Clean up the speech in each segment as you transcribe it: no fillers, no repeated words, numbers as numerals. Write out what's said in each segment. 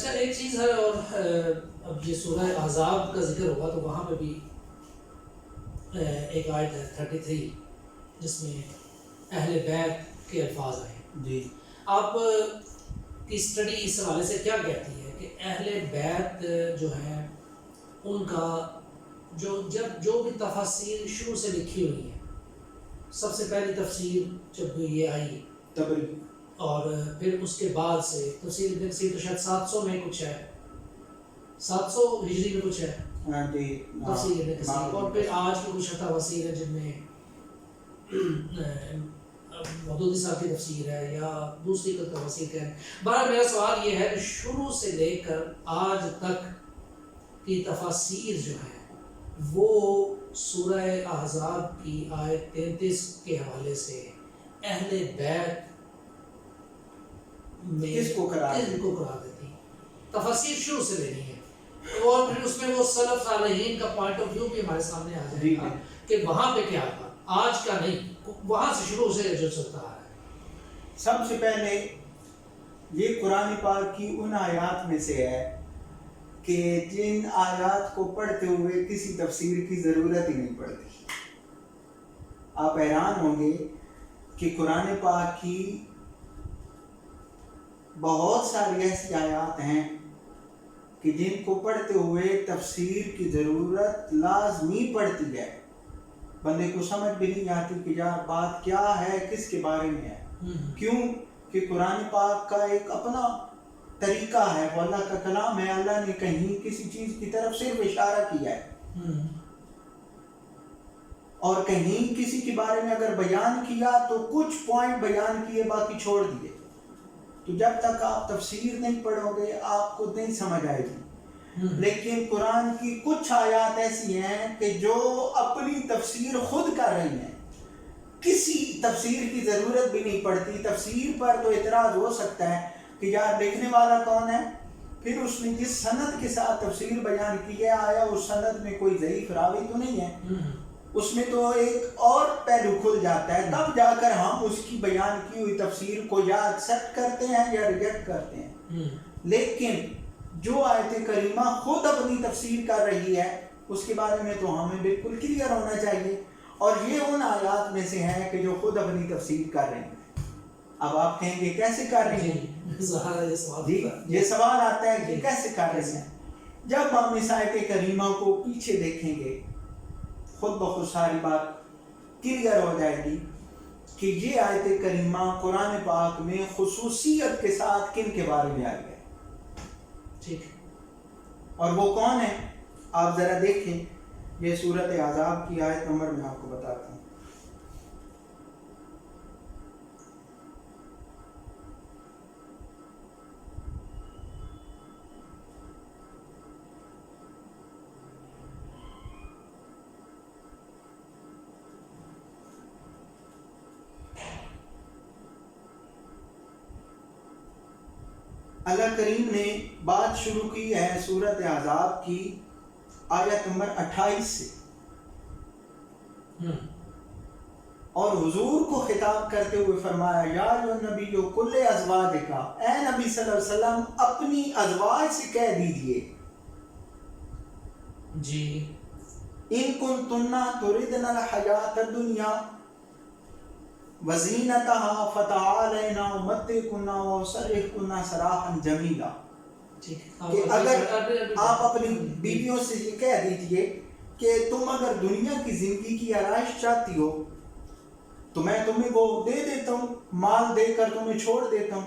اچھا ایک چیز ہے، اور اب یہ سورہ احزاب کا ذکر ہوا تو وہاں پہ بھی ایک آیت ہے 33 جس میں اہل بیت کے الفاظ آئے جی آپ کی اسٹڈی اس حوالے سے کیا کہتی ہے کہ اہل بیت جو ہیں ان کا جو بھی تفاسیر شروع سے لکھی ہوئی ہیں، سب سے پہلی تفسیر جب یہ آئی تبری، اور پھر اس کے بعد سے تفسیر ابن کثیر تو شاید 700 میں کچھ ہے، 700 ہجری میں کچھ ہے جی تفسیر ابن کثیر، اور پھر آج کی کچھ تفاسیر ہے جن میں مودودی صاحب کی تفسیر ہے یا دوسری کوئی تفسیر ہے۔ بہرحال میرا سوال یہ ہے کہ شروع سے لے کر آج تک کی تفاسیر جو ہے وہ سورہ احزاب کی آیت 33 کے حوالے سے اہل بیت میں کس کو قرار دیتی، تفاسیر شروع سے لینی ہے، اور پھر اس میں وہ سلف صالحین کا پوائنٹ آف ویو بھی ہمارے سامنے آ جائے گا کہ وہاں پہ کیا تھا، آج کا نہیں، وہاں سے شروع سے جو چلتا آ رہا ہے۔ سب سے پہلے یہ قرآن پاک کی ان آیات میں سے ہے کہ جن آیات کو پڑھتے ہوئے کسی تفسیر کی ضرورت ہی نہیں پڑتی۔ آپ حیران ہوں گے کہ قرآن پاک کی بہت ساری ایسی آیات ہیں کہ جن کو پڑھتے ہوئے تفسیر کی ضرورت لازمی پڑتی ہے، بندے کو سمجھ بھی نہیں آتی کہ یار بات کیا ہے، کس کے بارے میں ہے۔ کیوں کہ قرآن پاک کا ایک اپنا طریقہ ہے، وہ اللہ کا کلام ہے، اللہ نے کہیں کسی چیز کی طرف صرف اشارہ کیا ہے، اور کہیں کسی کے بارے میں اگر بیان کیا تو کچھ پوائنٹ بیان کیے باقی چھوڑ دیے۔ تو جب تک آپ تفسیر نہیں پڑھو گے آپ کو نہیں سمجھ آئے گی۔ لیکن قرآن کی کچھ آیات ایسی ہیں کہ جو اپنی تفسیر خود کر رہی ہیں، کسی تفسیر کی ضرورت بھی نہیں پڑتی۔ تفسیر پر تو اعتراض ہو سکتا ہے کہ یار لکھنے والا کون ہے، پھر اس نے جس سند کے ساتھ تفسیر بیان کی ہے آیا اس سند میں کوئی ضعیف راوی تو نہیں ہے، اس میں تو ایک اور پہلو کھل جاتا ہے، تب جا کر ہم اس کی بیان کی ہوئی تفسیر کو یا ایکسپٹ کرتے ہیں یا ریجیکٹ کرتے ہیں۔ لیکن جو آیت کریمہ خود اپنی تفسیر کر رہی ہے اس کے بارے میں تو ہمیں بالکل کلیئر ہونا چاہیے، اور یہ ان آیات میں سے ہے کہ جو خود اپنی تفسیر کر رہی ہیں۔ اب آپ کہیں گے کیسے کر رہی ہیں؟ جی یہ سوال آتا ہے کہ کیسے کر رہی ہیں۔ جب ہم اس آیت کریمہ کو پیچھے دیکھیں گے خود بخود ساری بات کلیئر ہو جائے گی کہ یہ آیت کریمہ قرآن پاک میں خصوصیت کے ساتھ کن کے بارے میں آئی ہے، ٹھیک، اور وہ کون ہے؟ آپ ذرا دیکھیں، یہ سورۃ احزاب کی آیت نمبر میں آپ کو بتاتا ہوں۔ اللہ کریم نے بات شروع کی ہے سورۃ احزاب کی آیت نمبر 28 سے، اور حضور کو خطاب کرتے ہوئے فرمایا یا ایھا النبی کل ازواجک، اے نبی صلی اللہ علیہ وسلم اپنی ازواج سے کہہ دیجئے جی، ان کنتن تردن الحیاۃ الدنیا وزینتہا فتعالین امتعکن واسرحکن سراحا جمیلا، کہ اگر آپ اپنی بیویوں سے یہ کہہ دیجئے کہ تم اگر دنیا کی زندگی کی آرائش چاہتی ہو تو میں تمہیں وہ دے دیتا ہوں، مال دے کر تمہیں چھوڑ دیتا ہوں۔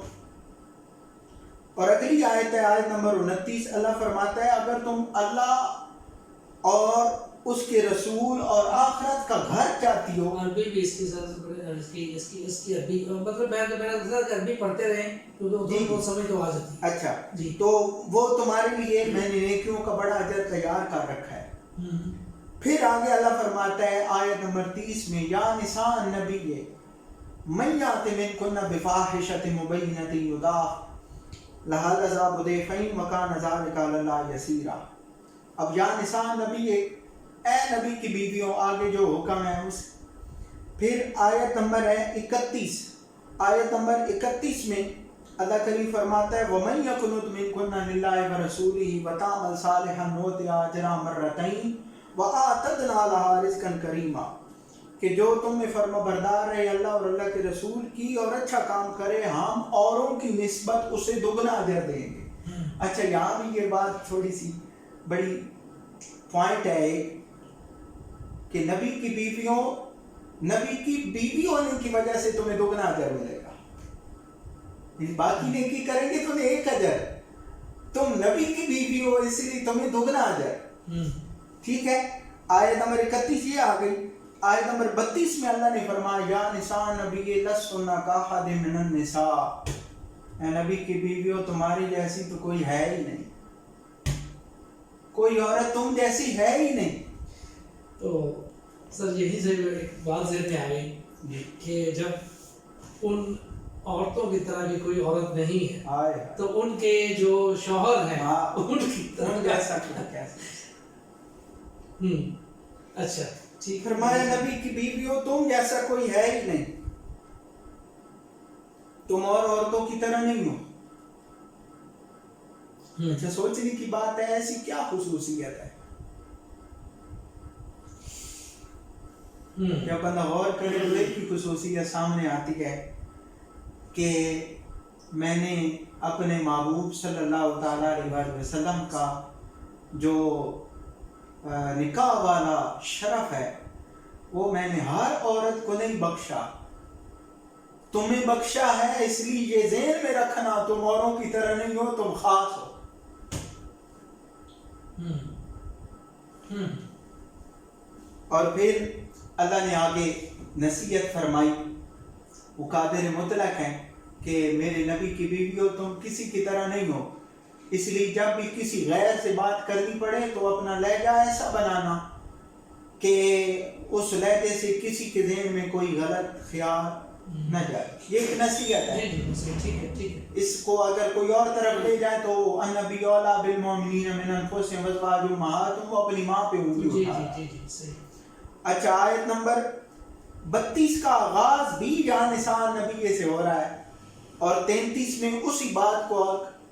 اور اگلی آیت ہے آیت نمبر 29، اللہ فرماتا ہے اگر تم اللہ اور اس کے رسول اور آخرت کا گھر چاہتی ہو۔ عربی بھی اس کی عربی مطلب میں عربی پڑھتے رہیں کیونکہ وہ سمجھ تو آ جاتی ہے۔ اچھا جی، تو وہ تمہارے لیے میں نے نیکیوں کا بڑا اجر تیار کر رکھا ہے۔ پھر آگے اللہ فرماتا ہے آیت نمبر 30 میں یا نساء النبی من یأت منکن بفاحشۃ مبینۃ یضاعف لہا العذاب ضعفین وکان ذلک علی اللہ یسیرا۔ اب یا نساء النبی، اے نبی کی بیویوں، آگے جو حکم ہے اس۔ پھر آیت نمبر ہے 31، آیت نمبر 31 میں اللہ کریم فرماتا ہے وَمَن يَقْنُتْ مِنكُنَّ لِلَّهِ وَرَسُولِهِ وَتَعْمَلْ صَالِحًا نُؤْتِهَا أَجْرَهَا مَرَّتَيْنِ وَآتَدْنَا لَهَا رِزْقًا كَرِيمًا کہ جو تم میں فرما بردار رہے اللہ اور اللہ کے رسول کی اور اچھا کام کرے ہم اوروں کی نسبت اسے دگنا اجر دیں گے. اچھا یہاں بھی یہ بات تھوڑی سی بڑی پوائنٹ ہے کہ نبی کی بیوی ہونے کی وجہ سے تمہیں دگنا اجر ملے گا. باقی نیکی کریں گے تمہیں ایک اجر, تم نبی کی بیوی ہو اس لیے تمہیں دگنا اجر. ٹھیک ہے, آیت نمبر 31 یہ آ گئی. آیت نمبر 32 میں اللہ نے فرمایا یا نساء نبی لستن کاحد من النساء, اے نبی کی بیویوں تمہاری جیسی تو کوئی ہے ہی نہیں, کوئی عورت تم جیسی ہے ہی نہیں. تو سر یہی سے ایک بات ذہن میں آ گئی کہ جب ان عورتوں کی طرح بھی کوئی عورت نہیں ہے تو ان کے جو شوہر ہیں ان کی طرح جیسا اچھا ٹھیک. فرمایا نبی کی بیویوں تم جیسا کوئی ہے ہی نہیں, تم اور عورتوں کی طرح نہیں ہو. اچھا سوچنے کی بات ہے ایسی کیا خصوصیت ہے؟ جب بندہ غور کرے تو ایک کی خصوصیت سامنے آتی ہے کہ میں نے اپنے محبوب صلی اللہ تعالیٰ علیہ وسلم کا جو نکاح والا شرف ہے وہ میں نے ہر عورت کو نہیں بخشا, تمہیں بخشا ہے. اس لیے یہ ذہن میں رکھنا تم اوروں کی طرح نہیں ہو, تم خاص ہو. اور پھر اللہ نے آگے نصیحت فرمائی, وہ قادر مطلق ہیں کہ میرے نبی کی بیویوں تم کسی کی طرح نہیں ہو, اس لیے جب بھی کسی غیر سے بات کرنی پڑے تو اپنا لہجہ ایسا بنانا کہ اس لہجے سے کسی کے ذہن میں کوئی غلط خیال نہ جائے. یہ ایک نصیحت ہے. اس کو اگر کوئی اور طرف لے جائے تو النبی اولیٰ بالمؤمنین من انفسہم وازواجہم امہاتہم, وہ اپنی ماں پہ انگلی اٹھا. اچھا آیت نمبر 32 کا آغاز بھی یا نساء نبی سے ہو رہا ہے اور 33 میں اسی بات کو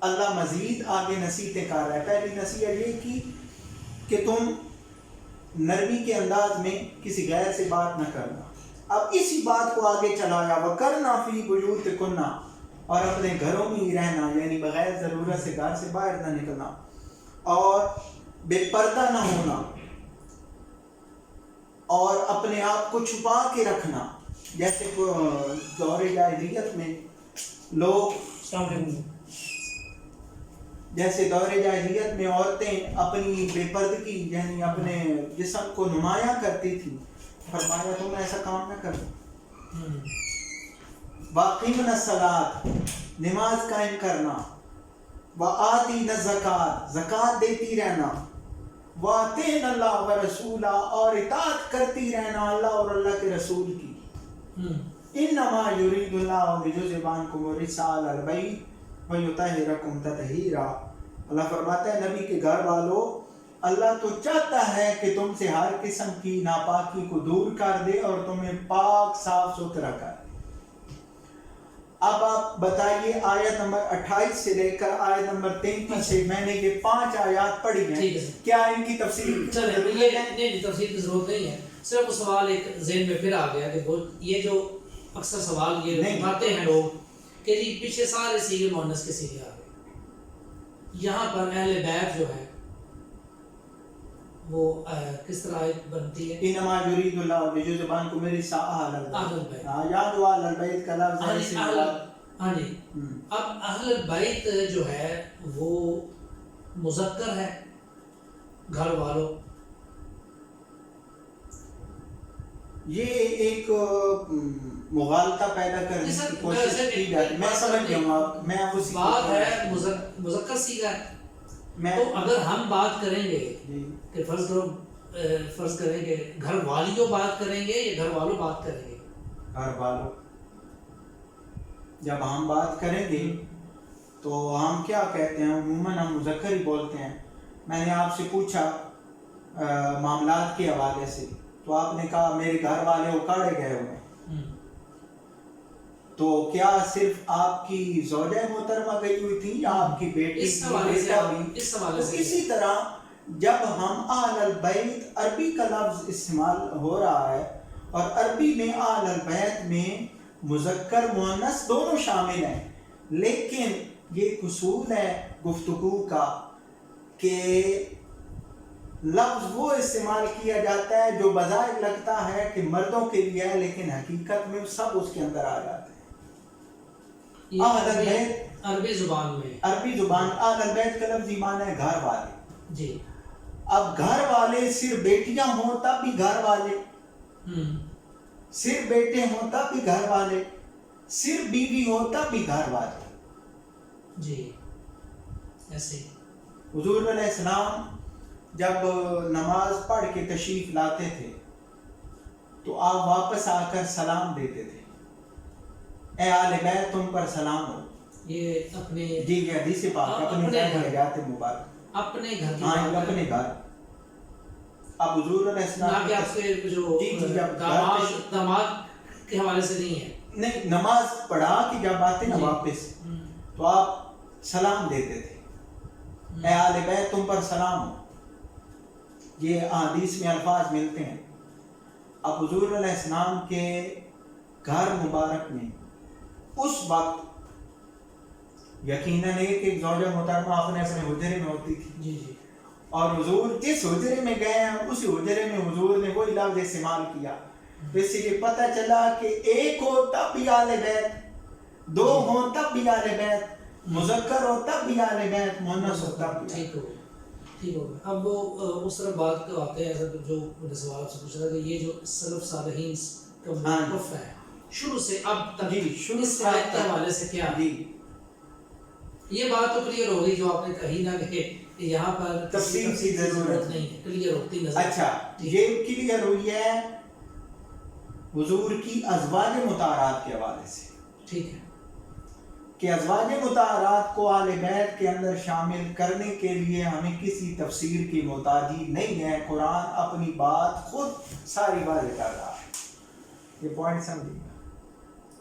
اللہ مزید آگے نصیحتیں کر رہا ہے. پہلی نصیحت یہ کی کہ تم نرمی کے انداز میں کسی غیر سے بات نہ کرنا. اب اسی بات کو آگے چلایا وَقَرْنَا فِي بُيُوتِكُنَّ, اور اپنے گھروں میں ہی رہنا, یعنی بغیر ضرورت سے گھر سے باہر نہ نکلنا اور بے پردہ نہ ہونا اور اپنے آپ کو چھپا کے رکھنا. جیسے دور جاہلیت میں عورتیں اپنی بے پردگی یعنی اپنے جسم کو نمایاں کرتی تھی. فرمایا تم ایسا کام نہ کرو. وَأَقِیمْنَ الصَّلَاةَ, نماز قائم کرنا. وَآتِینَ الزَّکَاةَ, زکوٰۃ دیتی رہنا. وَأَطِیعْنَ اللَّهَ وَرَسُولَهُ, اور اطاعت کرتی رہنا اللہ اور اللہ کے رسول کی. انما یرید اللہ لِیُذْهِبَ عَنکُمُ الرِّجْسَ أَهْلَ الْبَیْتِ وَیُطَہِّرَکُم تطہیرا. اللہ فرماتا ہے نبی کے گھر والوں, اللہ تو چاہتا ہے کہ تم سے ہر قسم کی ناپاکی کو دور کر دے اور تمہیں پاک صاف ستھرا کر دے. اب آپ بتائیے آیت نمبر 28 سے لے کر آیت نمبر 33 سے میں نے یہ 5 آیات پڑھی ہیں, کیا ان کی تفسیر تفسیر کی ضرورت نہیں ہے. صرف وہ سوال ایک ذہن میں پھر آ گیا کہ یہ جو اکثر سوال یہ اٹھاتے ہیں لوگ کہ جی پیچھے سارے سیغے مؤنث کے سیغے آ گئے, یہاں پر اہل بیت جو ہے وہ کس طرح آیت بنتی ہے؟ انما یرید اللہ لِیُذْهِبَ عَنکُم الرِّجْسَ اہل البیت. یا جو اہل البیت کا لفظ ہے اس میں ہاں جی. اب اہل البیت جو ہے وہ مذکر ہے, گھر والوں. یہ ایک مغالطہ پیدا کرنے کی کوشش کی جاتی ہے. میں سمجھ گیا ہوں, میں اسی بات ہے مذکر سیغہ ہے. تو اگر ہم بات کریں گے کہ فرض کریں گے گھر والیوں بات کریں گے یا گھر والوں بات کریں گے؟ گھر والوں. جب ہم بات کریں گے تو ہم کیا کہتے ہیں, عموماً ہم مذکر ہی بولتے ہیں. میں نے آپ سے پوچھا معاملات کے حوالے سے تو آپ نے کہا میرے گھر والے اکاڑے گئے ہوئے. تو کیا صرف آپ کی زوجہ محترمہ گئی ہوئی تھی یا آپ کی بیٹی اس حوالے سے اس حوالے سے اسی طرح جب ہم اہل البیت عربی کا لفظ استعمال ہو رہا ہے اور عربی میں اہل البیت میں مذکر مؤنث دونوں شامل ہیں، لیکن یہ ایک اصول ہے گفتگو کا کہ لفظ وہ استعمال کیا جاتا ہے جو بظاہر لگتا ہے کہ مردوں کے لیے ہے، لیکن حقیقت میں سب اس کے اندر آ جاتے ہیں۔ اہل البیت عربی زبان میں عربی زبان اہل البیت کا لفظ ایمان ہے گھر والے۔ جی اب گھر والے صرف بیٹیاں ہوں تب بھی گھر والے، صرف بیٹے ہوں تب بھی گھر والے، صرف بیوی ہو تب بھی گھر والے۔ جی ایسے حضور علیہ السلام جب نماز پڑھ کے تشریف لاتے تھے تو آپ واپس آ کر سلام دیتے تھے، اے آل بیت تم پر سلام ہو۔ یہ اپنے جی یہ حدیث پاک اپنے حیات مبارک اپنے گھر کی ہاں اپنے گھر۔ اب حضور علیہ السلام نہ کہ آپ کے جو داماد کے حوالے سے نہیں ہے، نہیں، نماز پڑھا کہ جب آتے نا واپس تو آپ سلام دیتے تھے، اے آل بیت تم پر سلام ہو۔ یہ حدیث میں الفاظ ملتے ہیں۔ اب حضور علیہ السلام کے گھر مبارک میں اس وقت یقیناً ایک زوجہ محترمہ اپنے حجرے میں ہوتی تھی، جی جی، اور حضور جس حجرے میں گئے ہیں اسی حجرے میں حضور نے وہی لفظ استعمال کیا، تو اس لیے پتہ چلا کہ ایک ہو تب بھی آل بیت، دو ہوں تب بھی آل بیت، مذکر ہو تب بھی آل بیت، مؤنث ہو تب بھی۔ ٹھیک ہو ٹھیک ہو گیا۔ اب وہ اس طرح بات کا آتے ہیں جو سوال آپ سے پوچھ رہا کہ یہ جو سلف صالحین کا موقف ہے شروع سے اب تک اس آیت کے حوالے سے کیا ہے؟ یہ بات تو کلیئر ہو گئی جو آپ نے کہی نا کہ یہاں پر تفصیل کی ضرورت نہیں ہے، کلیئر ہوتی نظر۔ اچھا یہ کلیئر ہوئی ہے حضور کی ازواج مطہرات کے حوالے سے، ٹھیک ہے، کہ ازواج مطہرات کو آل بیت کے اندر شامل کرنے کے لیے ہمیں کسی تفسیر کی محتاجی نہیں ہے، قرآن اپنی بات خود ساری واضح کر رہا ہے۔ یہ پوائنٹ سمجھیے،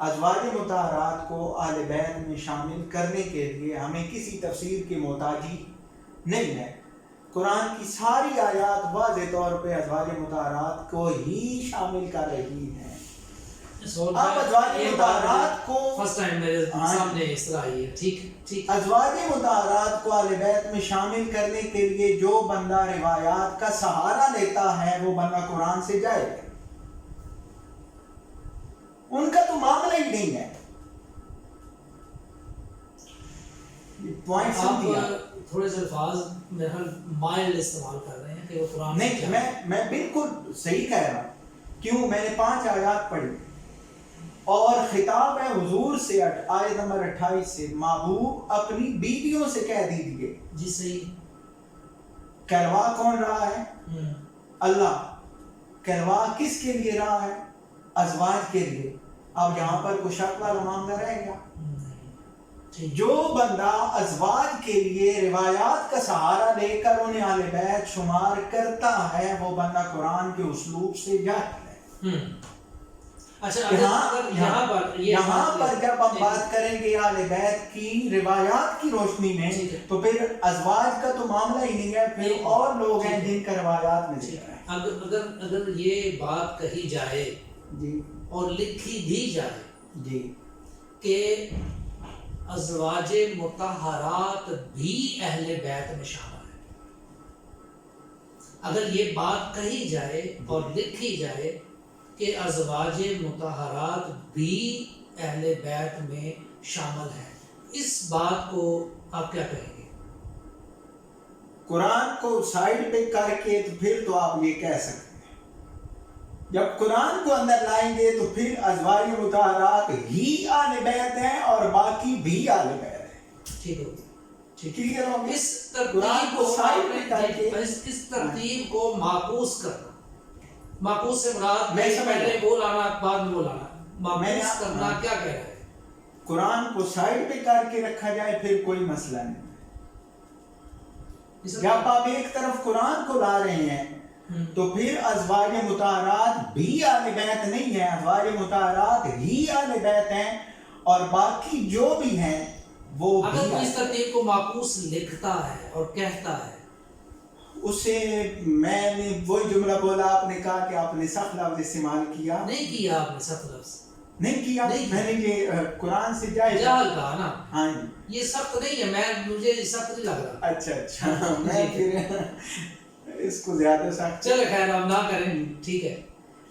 ازواج مطہرات کو آل بیت میں شامل کرنے کے لیے ہمیں کسی تفسیر کی محتاجی نہیں ہے، قرآن کی ساری آیات واضح طور پہ ازواج مطہرات کو ہی شامل کر رہی ہیں۔ اب ازواج مطہرات کو فرسٹ ٹائم میرے سامنے اس طرح آئی ہے، ٹھیک ٹھیک۔ ازواج مطہرات کو آل بیت میں شامل کرنے کے لیے جو بندہ روایات کا سہارا لیتا ہے وہ بندہ قرآن سے جائے گا، ان کا تو معاملہ ہی نہیں ہے۔ یہ پوائنٹ سمجھیے، تھوڑے سے الفاظ میرے خیال مائل استعمال کر رہے ہیں کہ وہ قرآن نہیں، میں بالکل صحیح کہہ رہا ہوں۔ کیوں؟ میں نے 5 آیات پڑھی اور خطاب ہے حضور سے، آیت نمبر 28 سے، محبوب اپنی بیویوں سے کہہ دیجیے۔ جی صحیح۔ کہلوا کون رہا ہے؟ اللہ۔ کہلوا کس کے لیے رہا ہے؟ ازواج کے لیے۔ اب یہاں پر کوئی شک والا معاملہ رہے گا؟ جو بندہ ازواج کے لیے روایات کا سہارا لے کر انہیں اہل بیت شمار کرتا ہے وہ بندہ قرآن کے اسلوب سے جاہل ہے۔ اچھا یہاں پر جب ہم بات کریں گے اہل بیت کی روایات کی روشنی میں تو پھر ازواج کا تو معاملہ ہی نہیں ہے، پھر اور لوگ ہیں جن کا روایات میں ذکر ہے۔ اگر یہ بات کہی جائے جی اور لکھی بھی جائے جی کہ ازواج مطہرات بھی اہل بیت میں شامل ہیں، اگر یہ بات کہی جائے اور لکھی جائے کہ ازواج مطہرات بھی اہل بیت میں شامل ہیں، اس بات کو آپ کیا کہیں گے؟ قرآن کو سائڈ پہ کر کے تو پھر تو آپ یہ کہہ سکتے ہیں، جب قرآن کو اندر لائیں گے تو پھر ازواج مطہرات ہی اہل بیت ہیں اور باقی بھی اہل بیت ہیں۔ ٹھیک ہو کلیئر ہو گیا؟ اس ترتیب کو سائڈ پہ کر کے اس ترتیب کو معکوس کرنا، معکوس سے مراد پہلے وہ لانا بعد میں وہ لانا، معکوس کرنا کیا کہہ رہے ہیں؟ قرآن کو سائڈ پہ کر کے رکھا جائے پھر کوئی مسئلہ نہیں۔ جب آپ ایک طرف قرآن کو لا رہے ہیں تو پھر ازواج مطہرات بھی اہل بیت نہیں ہیں، ازواج مطہرات ہی اہل بیت ہیں، اور باقی جو بھی ہیں وہ اگر بھی وہ اس ترتیب کو معکوس لکھتا ہے اور کہتا ہے اسے میں نے وہی جملہ بولا، آپ نے کہا کہ آپ نے سخت لفظ استعمال کیا، نہیں کیا آپ نے سخت لفظ نہیں کیا، میں نے یہ قرآن سے جہل کہا نا، ہاں جی، یہ سخت نہیں ہے، مجھے سخت نہیں لگ رہا. اچھا میں پھر اس کو زیادہ سخت چلے خیر ہم نہ کریں، ٹھیک ہے.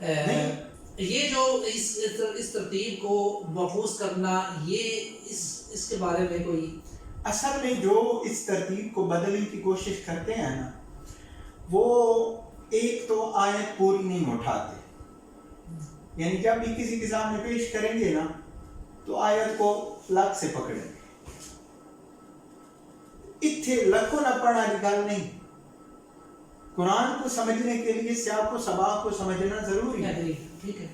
نہیں، یہ جو اس ترتیب کو محفوظ کرنا، یہ اس کے بارے میں کوئی اصل میں جو اس ترتیب کو بدلنے کی کوشش کرتے ہیں نا، وہ ایک تو آیت پوری نہیں اٹھاتے، یعنی جب بھی کسی کے سامنے پیش کریں گے نا تو آیت کو لگ سے پکڑیں گے. اتھے لکھو نہ پڑھا گل نہیں. قرآن کو سمجھنے کے لیے سیاق و سباق کو سمجھنا ضروری ہے، ٹھیک ہے،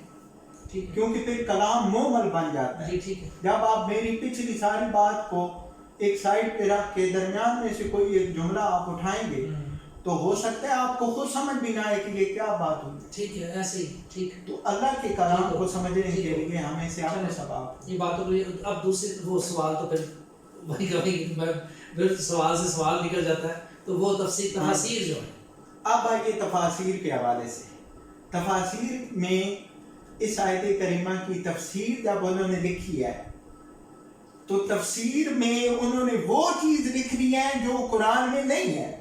کیونکہ پھر کلام مہمل بن جاتا ہے. جب آپ میری پچھلی ساری بات کو ایک سائڈ پہ رکھ کے درمیان میں سے کوئی ایک جملہ آپ اٹھائیں گے تو ہو سکتا ہے آپ کو خود سمجھ بھی نہ آئے کہ یہ کیا بات ہوئی. ٹھیک ہے، ایسے ہی ٹھیک. تو اللہ کے کلام کو سمجھنے کے لیے ہمیں سیاق و سباق یہ باتوں کو. اب دوسری وہ سوال تو پھر وہی پھر سوال سے سوال نکل جاتا ہے، تو وہ تفاسیر جو ہے. اب آئیے تفاسیر کے حوالے سے. تفاسیر میں اس آیت کریمہ کی تفسیر جب انہوں نے لکھی ہے تو تفسیر میں انہوں نے وہ چیز لکھنی ہے جو قرآن میں نہیں ہے،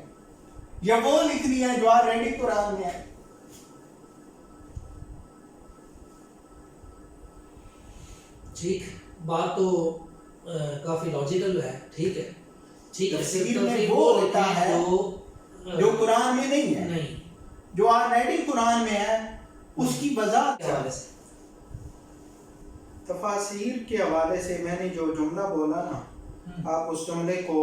یا وہ لکھنی ہے جو آلریڈی قرآن میں ہے. ٹھیک، بات تو کافی لاجیکل ہے. ٹھیک ہے، ٹھیک ہے. تفسیر میں وہ ہوتا ہے جو قرآن میں نہیں ہے، جو آلریڈی قرآن میں ہے اس کی وضاحت ہے. تفاسیر کے حوالے سے میں نے جو جملہ بولا نا، آپ اس جملے کو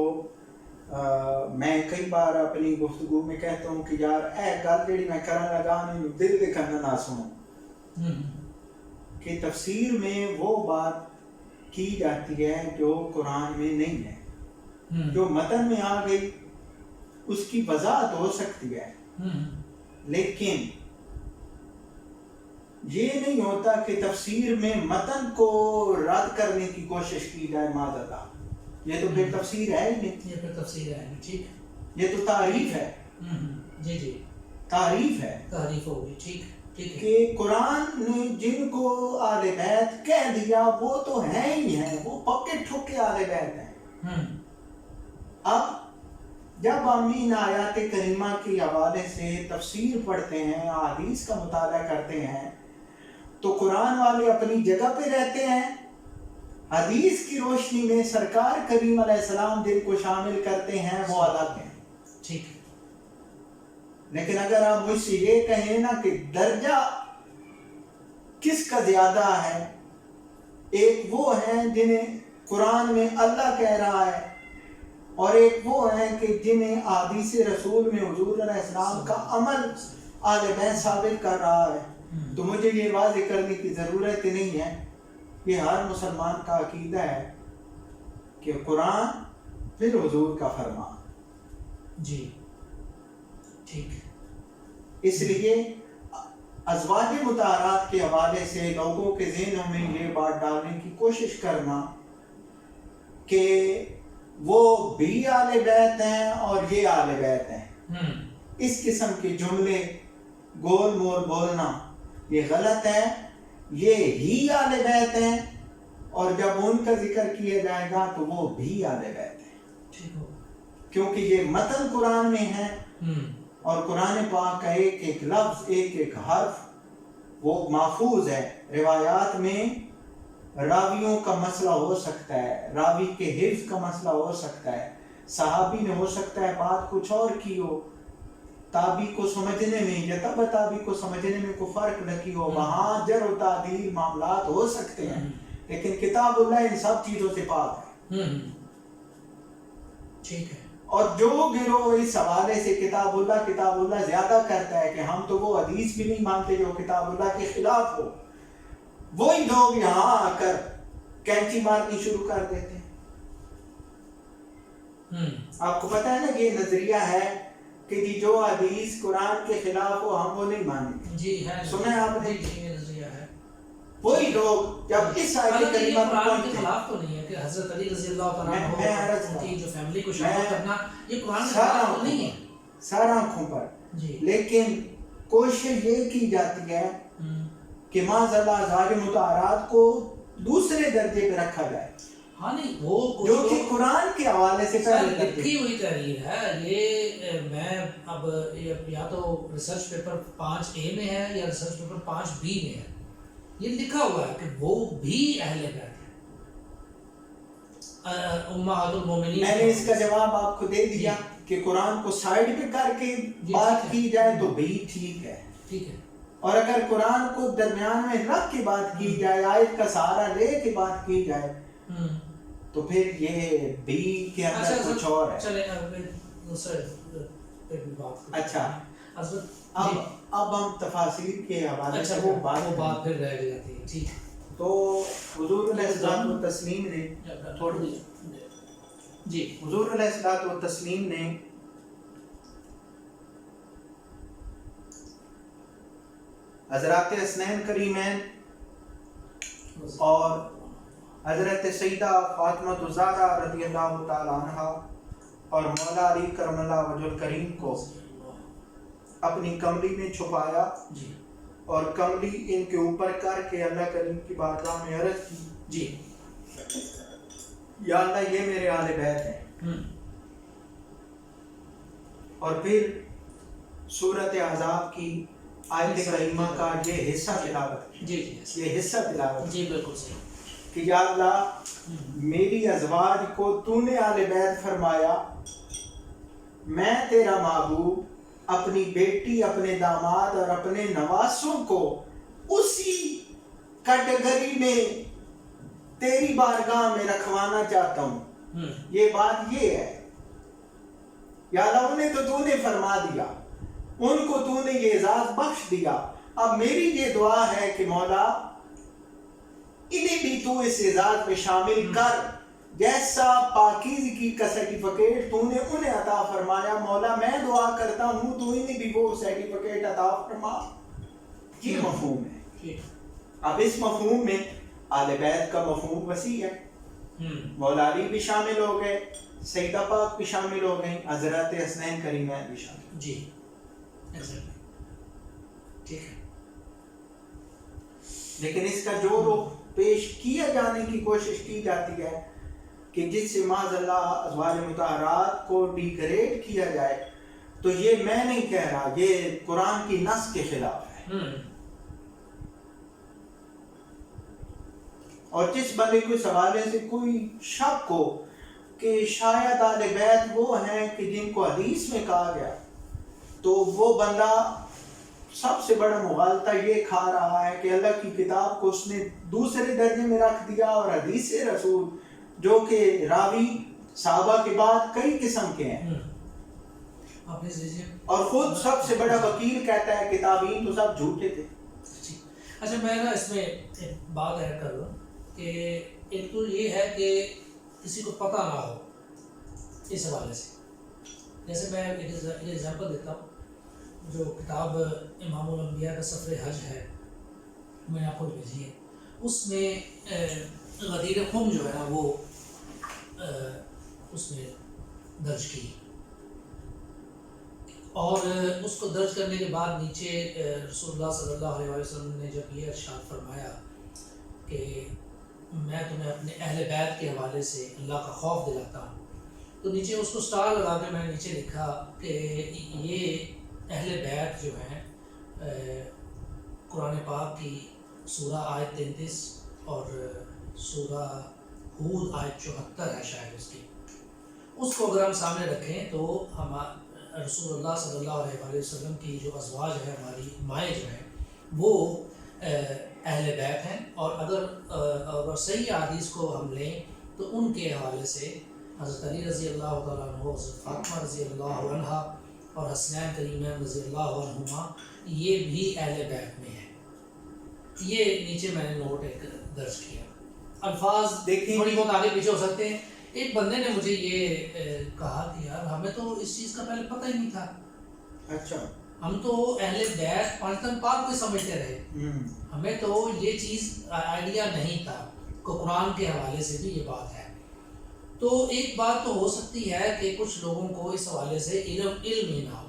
میں کئی بار اپنی گفتگو میں کہتا ہوں کہ یار اے گل جڑی میں کرن لگا نہیں دل دے کرنا نہ سنو، کہ تفسیر میں وہ بات کی جاتی ہے جو قرآن میں نہیں ہے، جو متن میں آ گئی اس کی وضاحت ہو سکتی ہے، لیکن یہ نہیں ہوتا کہ تفسیر میں متن کو رد کرنے کی کوشش کی جائے. معذرت، یہ تو پھر تفسیر ہے ہی نہیں، یہ پھر تفسیر ہے. ٹھیک، یہ تو تعریف ہے. جی جی، تعریف ہے، تعریف ہوگی. ٹھیک کہ قرآن نے جن کو آل بیت کہہ دیا وہ تو ہیں ہی ہیں، وہ پکے ٹھوکے آل بیت ہیں. اب جب ہم ان آیات کریمہ کے حوالے سے تفسیر پڑھتے ہیں، حدیث کا مطالعہ کرتے ہیں، تو قرآن والے اپنی جگہ پہ رہتے ہیں، حدیث کی روشنی میں سرکار کریم علیہ السلام جن کو شامل کرتے ہیں وہ الگ ہیں. ٹھیک. لیکن اگر آپ مجھ سے یہ کہیں نا کہ درجہ کس کا زیادہ ہے، ایک وہ ہیں جنہیں قرآن میں اللہ کہہ رہا ہے، اور ایک وہ ہیں کہ جنہیں احادیث رسول میں حضور علیہ السلام کا عمل آل بیت ثابت کر رہا ہے، تو مجھے یہ واضح کرنے کی ضرورت نہیں ہے. یہ ہر مسلمان کا عقیدہ ہے کہ قرآن پھر حضور کا فرمان. جی ٹھیک. اس لیے ازواج مطہرات کے حوالے سے لوگوں کے ذہنوں میں یہ بات ڈالنے کی کوشش کرنا کہ وہ بھی آل بیت ہیں اور یہ آل بیت ہیں، اس قسم کے جملے گول مول بولنا یہ غلط ہے. یہ ہی آل بیت ہیں، اور جب ان کا ذکر کیا جائے گا تو وہ بھی آل بیت ہیں، کیونکہ یہ متن قرآن میں ہے، اور قرآن پاک کا ایک ایک لفظ، ایک ایک حرف وہ محفوظ ہے. روایات میں راویوں کا مسئلہ ہو سکتا ہے، راوی کے حفظ کا مسئلہ ہو سکتا ہے، صحابی نے ہو سکتا ہے بات کچھ اور کی ہو، تابعی کو سمجھنے میں یا تبع تابعی کو سمجھنے میں کوئی فرق لگی ہو، وہاں جر و تعدیل معاملات ہو سکتے ہیں، لیکن کتاب اللہ ان سب چیزوں سے پاک ہے. ٹھیک ہے. اور جو گروہ اس حوالے سے کتاب اللہ زیادہ کرتا ہے کہ ہم تو وہ حدیث بھی نہیں مانتے جو کتاب اللہ کے خلاف ہو، وہی لوگ یہاں آ کر کینچی مارنی شروع کر دیتے ہیں. آپ کو پتہ ہے نا یہ نظریہ ہے کہ جی جو حدیث قرآن کے خلاف ہو ہم وہ نہیں مانیں. جی ہے، سنا ہے آپ نے؟ جی یہ نظریہ ہے. وہی لوگ جب اس آیت کریمہ پر قرآن کے پہنچے، خلاف تو نہیں ہے کہ حضرت علی رضی اللہ تعالیٰ میں عرض عنہ کی جو فیملی کو میں شامل کرنا یہ قرآن کے خلاف تو نہیں ہے سارا آنکھوں پر، جی لیکن کوشش یہ کی جاتی ہے کہ معاذ اللہ ظاہر مطہرات کو دوسرے درجے پہ رکھا جائے، ہاں نہیں وہ جو کہ قرآن کے حوالے سے پہلے درجے لکھی ہوئی تحریر ہے یہ میں اب یا تو ریسرچ پیپر 5A میں ہے یا ریسرچ پیپر 5B میں ہے، یہ لکھا ہوا ہے کہ وہ بھی اہل بیت ہیں امہات المومنین۔ میں نے اس کا جواب آپ کو دے دیا کہ قرآن کو سائیڈ پہ کر کے بات کی جائے تو بھی ٹھیک ہے، ٹھیک ہے، اور اگر قرآن کو درمیان میں رکھ کے بات کی جائے، آیت کا سہارا لے کے بات کی جائے تو پھر یہ بھی کے اندر کچھ اور ہے۔ چلے دوسرے بات اچھا اب ہم تفاسیر کے حوالے سے وہ بات پھر رہ جاتی ہے، ٹھیک ہے۔ تو حضور علیہ الصلوۃ والتسلیم نے جی حضور علیہ الصلوۃ والتسلیم نے حضرات حسنین کریمین اور حضرت سیدہ فاطمہ الزہرا رضی اللہ تعالی عنہ اور مولا علی کرم اللہ وجہ الکریم کو اپنی کملی میں چھپایا جی اور کملی ان کے اوپر کر کے اللہ کریم کی بارگاہ میں عرض کی، جی یا اللہ یہ میرے اہل بیت ہیں، اور پھر سورۃ احزاب کی آیت کریمہ کا یہ حصہ تلاوت جی یہ حصہ تلاوت جی بالکل صحیح کہ یا اللہ میری ازواج کو تو نے اہل بیت فرمایا، میں تیرا محبوب اپنی بیٹی، اپنے داماد اور اپنے نواسوں کو اسی کیٹیگری میں تیری بارگاہ میں رکھوانا چاہتا ہوں۔ یہ بات یہ ہے یا اللہ انہیں تو نے فرما دیا، ان کو تو نے یہ اعزاز بخش دیا، اب میری یہ دعا ہے کہ مولا انہیں بھی تو اس اعزاز میں شامل کر، جیسا پاکیزگی کا سرٹیفکیٹ تو نے انہیں عطا فرمایا، مولا میں دعا کرتا ہوں تو انہیں بھی وہ سرٹیفکیٹ عطا فرما۔ یہ مفہوم ہے۔ اب اس مفہوم میں آل بیت کا مفہوم وسیع ہے، مولا علی بھی شامل ہو گئے، سیدہ پاک بھی شامل ہو گئیں، حضرات حسنین کریمین بھی شامل۔ جی ٹھیک ہے، لیکن اس کا جو پیش کیا جانے کی کوشش کی جاتی ہے کہ جس سے معاذ اللہ ازواج مطہرات کو ڈیگریڈ کیا جائے، تو یہ میں نہیں کہہ رہا، یہ قرآن کی نص کے خلاف ہے۔ اور جس بندے کو اس حوالے سے کوئی شک ہو کہ شاید اہل بیت وہ ہیں کہ جن کو حدیث میں کہا گیا، تو وہ بندہ سب سے بڑا مغالطہ یہ کھا رہا ہے کہ اللہ کی کتاب کو اس نے دوسرے درجے میں رکھ دیا، اور حدیث رسول جو کہ راوی صحابہ کے بعد کئی قسم کے ہیں، اور خود سب سے بڑا وکیل کہتا ہے کتابین تو سب جھوٹے تھے۔ اچھا میں نا اس میں ایک بات ایڈ کر لوں کہ ایک تو یہ ہے کہ کسی کو پتہ نہ ہو اس حوالے سے، جیسے میں ایک ایگزامپل دیتا ہوں، جو کتاب امام الانبیاء کا سفر حج ہے، میں نے آپ کو بھیجی ہے، اس میں غدیر خم جو ہے نا وہ اس میں درج کی، اور اس کو درج کرنے کے بعد نیچے رسول اللہ صلی اللہ علیہ وسلم نے جب یہ ارشاد فرمایا کہ میں تمہیں اپنے اہل بیت کے حوالے سے اللہ کا خوف دلاتا ہوں، تو نیچے اس کو سٹار لگا کے میں نے نیچے لکھا کہ یہ اہل بیت جو ہیں قرآن پاک کی سورہ آیت 33 اور سورہ ہود آیت 74 ہے شاید اس کو اگر ہم سامنے رکھیں تو ہم رسول اللہ صلی اللہ علیہ وسلم کی جو ازواج ہیں، ہماری مائیں جو ہیں، وہ اہل بیت ہیں، اور اگر صحیح حدیث کو ہم لیں تو ان کے حوالے سے حضرت علی رضی اللہ تعالیٰ عنہ، حضرت فاطمہ رضی اللہ عنہ اور حسنین کریمین رضی اللہ عنہما یہ بھی اہل بیت میں ہیں۔ یہ نیچے میں نے نوٹ ایک درج کیا، الفاظ دیکھیں تھوڑی بہت آگے پیچھے ہو سکتے ہیں۔ ایک بندے نے مجھے یہ کہا کہ یار ہمیں تو اس چیز کا پہلے پتہ ہی نہیں تھا۔ اچھا ہم تو اہل بیت پانچتن پاک کو سمجھتے رہے، ہمیں تو یہ چیز آئیڈیا نہیں تھا کہ قرآن کے حوالے سے بھی یہ بات ہے۔ تو ایک بات تو ہو سکتی ہے کہ کچھ لوگوں کو اس حوالے سے علم ہی نہ ہو،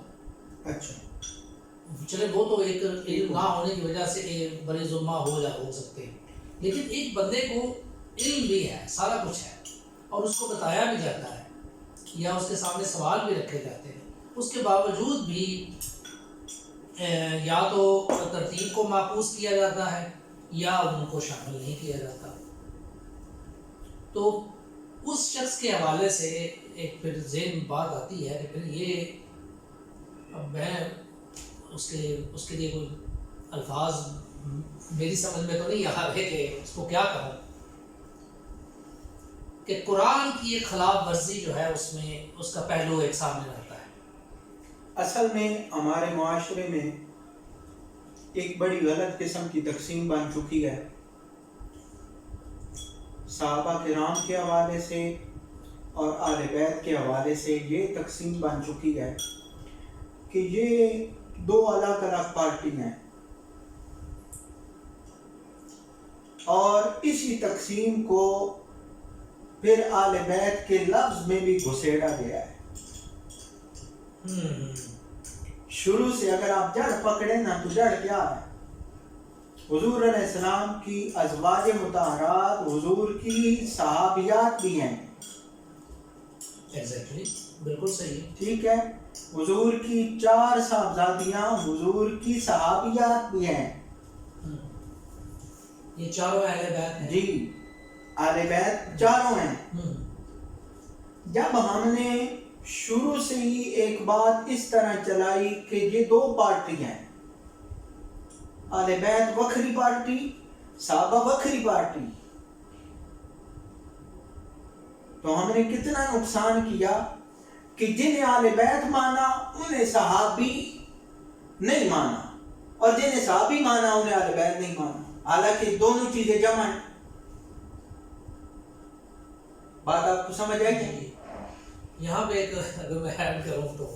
اچھا چلے وہ تو ایک علم نہ ہونے کی وجہ سے ایک بڑے ظلمہ ہو سکتے ہیں، لیکن ایک بندے کو علم بھی ہے، سارا کچھ ہے، اور اس کو بتایا بھی جاتا ہے یا اس کے سامنے سوال بھی رکھے جاتے ہیں، اس کے باوجود بھی یا تو ترتیب کو معکوس کیا جاتا ہے یا ان کو شامل نہیں کیا جاتا۔ تو اس شخص کے حوالے سے ایک پھر ذہن میں بات آتی ہے کہ پھر یہ اب میں اس کے لیے کوئی الفاظ میری سمجھ میں تو نہیں آ رہے کہ اس کو کیا کہوں، کہ قرآن کی ایک خلاف ورزی جو ہے اس میں اس کا پہلو ایک سامنے رہتا ہے۔ اصل میں ہمارے معاشرے میں ایک بڑی غلط قسم کی تقسیم بن چکی ہے، صحابہ کرام کے حوالے سے اور اہل بیت کے حوالے سے یہ تقسیم بن چکی ہے کہ یہ دو الگ الگ پارٹی ہیں، اور اسی تقسیم کو پھر اہل بیت کے لفظ میں بھی گھسیڑا گیا ہے۔ شروع سے اگر آپ جڑ پکڑے نا تو جڑ کیا ہے؟ حضور علیہ السلام کی ازواج مطہرات، حضور کی صحابیات بھی ہیں، ایگزیکٹلی بالکل صحیح ہے، ٹھیک ہے، حضور کی 4 صاحبزادیاں حضور کی صحابیات بھی ہیں، یہ چاروں اہل بیت ہیں، جی اہل بیت چاروں ہیں۔ جب ہم نے شروع سے ہی ایک بات اس طرح چلائی کہ یہ دو پارٹی ہیں، اہل بیت وکھری پارٹی، صحابہ وکھری پارٹی، تو ہم نے کتنا نقصان کیا کہ جنہیں اہل بیت مانا انہیں صحابی نہیں مانا، اور جنہیں صحابی مانا انہیں اہل بیت نہیں مانا، حالانکہ دونوں چیزیں جمع ہیں۔ بات آپ کو سمجھ آئی کہ یہاں پہ ایک اگر میں ایڈ کروں تو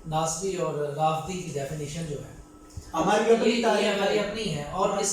ناسبی اور رافضی کی ڈیفینیشن جو ہے ہماری یہ ہماری اپنی ہے، اور اس